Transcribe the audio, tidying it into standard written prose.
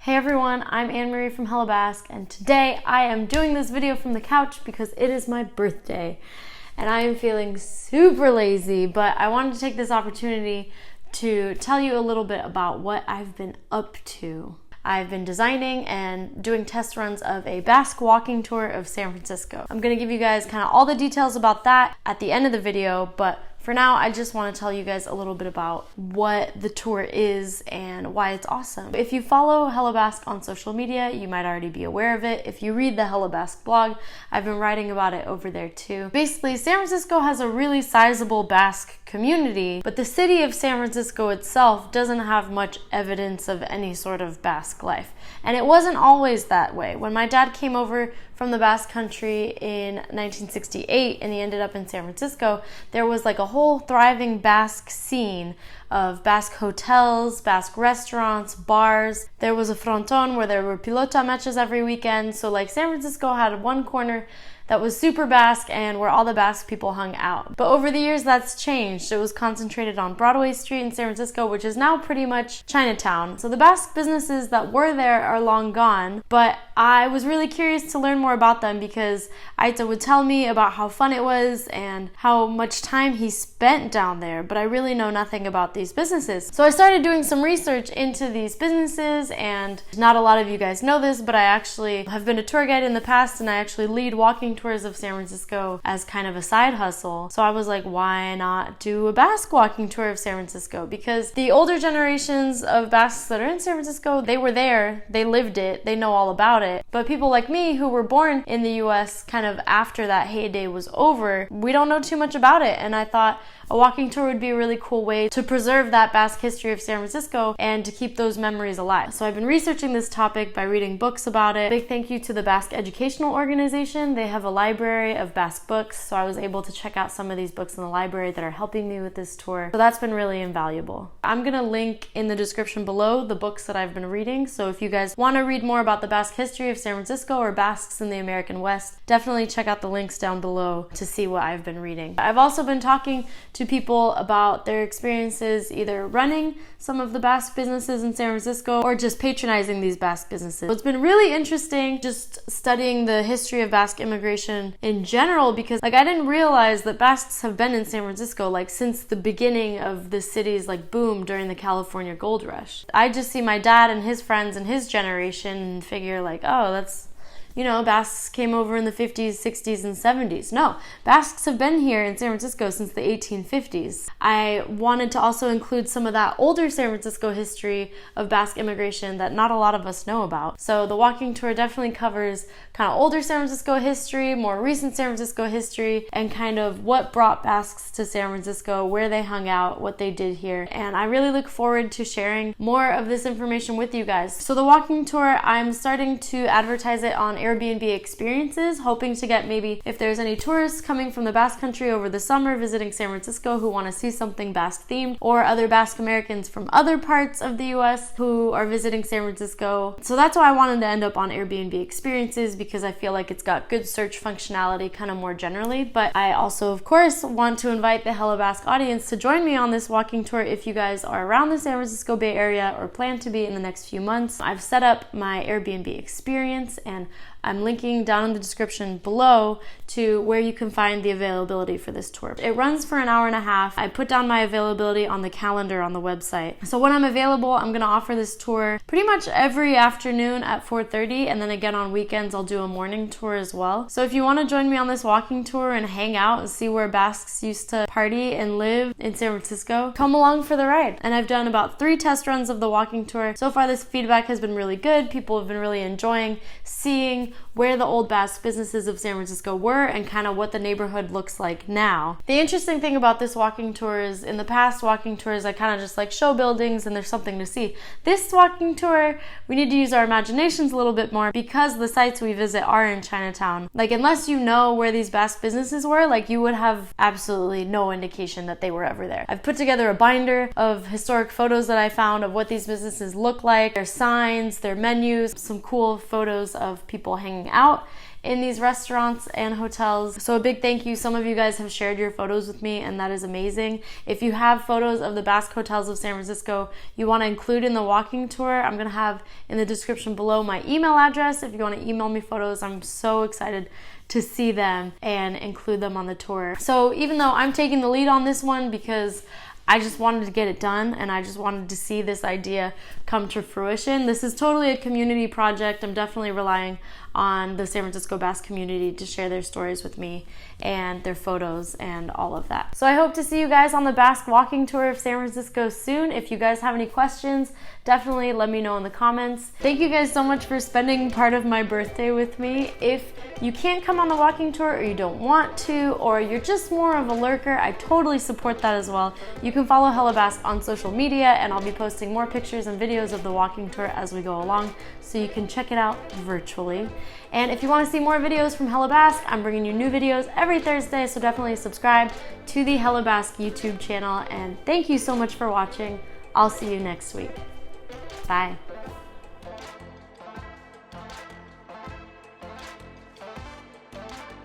Hey everyone, I'm Anne-Marie from Hello Basque, and today I am doing this video from the couch because it is my birthday and I am feeling super lazy, but I wanted to take this opportunity to tell you a little bit about what I've been up to. I've been designing and doing test runs of a Basque walking tour of San Francisco. I'm gonna give you guys kind of all the details about that at the end of the video, but for now, I just want to tell you guys a little bit about what the tour is and why it's awesome. If you follow Hello Basque on social media, you might already be aware of it. If you read the Hello Basque blog, I've been writing about it over there too. Basically, San Francisco has a really sizable Basque community, but the city of San Francisco itself doesn't have much evidence of any sort of Basque life. And it wasn't always that way. When my dad came over from the Basque Country in 1968 and he ended up in San Francisco, there was like a whole thriving Basque scene of Basque hotels, Basque restaurants, bars. There was a fronton where there were pelota matches every weekend. So like San Francisco had one corner that was super Basque and where all the Basque people hung out. But over the years, that's changed. It was concentrated on Broadway Street in San Francisco, which is now pretty much Chinatown. So the Basque businesses that were there are long gone, but I was really curious to learn more about them because Aita would tell me about how fun it was and how much time he spent down there, but I really know nothing about these businesses. So I started doing some research into these businesses, and not a lot of you guys know this, but I actually have been a tour guide in the past, and I actually lead walking tours of San Francisco as kind of a side hustle. So I was like, why not do a Basque walking tour of San Francisco? Because the older generations of Basques that are in San Francisco, they were there, they lived it, they know all about it. But people like me who were born in the US kind of after that heyday was over, we don't know too much about it. And I thought a walking tour would be a really cool way to preserve that Basque history of San Francisco and to keep those memories alive. So I've been researching this topic by reading books about it. Big thank you to the Basque Educational Organization. They have a library of Basque books, so I was able to check out some of these books in the library that are helping me with this tour. So that's been really invaluable. I'm gonna link in the description below the books that I've been reading, so if you guys want to read more about the Basque history of San Francisco or Basques in the American West, definitely check out the links down below to see what I've been reading. I've also been talking to people about their experiences either running some of the Basque businesses in San Francisco or just patronizing these Basque businesses. It's been really interesting just studying the history of Basque immigration in general, because like I didn't realize that Basques have been in San Francisco like since the beginning of the city's like boom during the California gold rush. I just see my dad and his friends and his generation and figure like, oh, that's, you know, Basques came over in the 50s, 60s, and 70s. No, Basques have been here in San Francisco since the 1850s. I wanted to also include some of that older San Francisco history of Basque immigration that not a lot of us know about. So the walking tour definitely covers kind of older San Francisco history, more recent San Francisco history, and kind of what brought Basques to San Francisco, where they hung out, what they did here. And I really look forward to sharing more of this information with you guys. So the walking tour, I'm starting to advertise it on Airbnb experiences, hoping to get maybe if there's any tourists coming from the Basque Country over the summer visiting San Francisco who want to see something Basque themed, or other Basque Americans from other parts of the US who are visiting San Francisco. So that's why I wanted to end up on Airbnb experiences, because I feel like it's got good search functionality kind of more generally. But I also, of course, want to invite the Hello Basque audience to join me on this walking tour if you guys are around the San Francisco Bay Area or plan to be in the next few months. I've set up my Airbnb experience, and I'm linking down in the description below to where you can find the availability for this tour. It runs for an hour and a half. I put down my availability on the calendar on the website. So when I'm available, I'm gonna offer this tour pretty much every afternoon at 4:30, and then again on weekends, I'll do a morning tour as well. So if you wanna join me on this walking tour and hang out and see where Basques used to party and live in San Francisco, come along for the ride. And I've done about 3 test runs of the walking tour. So far, this feedback has been really good. People have been really enjoying seeing where the old Basque businesses of San Francisco were and kind of what the neighborhood looks like now. The interesting thing about this walking tour is in the past walking tours, I kind of just like show buildings and there's something to see. This walking tour, we need to use our imaginations a little bit more because the sites we visit are in Chinatown. Like unless you know where these Basque businesses were, like you would have absolutely no indication that they were ever there. I've put together a binder of historic photos that I found of what these businesses look like, their signs, their menus, some cool photos of people hanging out, in these restaurants and hotels. So a big thank you. Some of you guys have shared your photos with me, and that is amazing. If you have photos of the Basque hotels of San Francisco you want to include in the walking tour, I'm going to have in the description below my email address. If you want to email me photos, I'm so excited to see them and include them on the tour. So even though I'm taking the lead on this one because I just wanted to get it done and I just wanted to see this idea come to fruition, this is totally a community project. I'm definitely relying on the San Francisco Basque community to share their stories with me and their photos and all of that. So I hope to see you guys on the Basque walking tour of San Francisco soon. If you guys have any questions, definitely let me know in the comments. Thank you guys so much for spending part of my birthday with me. If you can't come on the walking tour or you don't want to, or you're just more of a lurker, I totally support that as well. You can follow Hella Basque on social media, and I'll be posting more pictures and videos of the walking tour as we go along, so you can check it out virtually. And if you want to see more videos from Hella Basque, I'm bringing you new videos every Thursday, so definitely subscribe to the Hella Basque YouTube channel. And thank you so much for watching. I'll see you next week. Bye.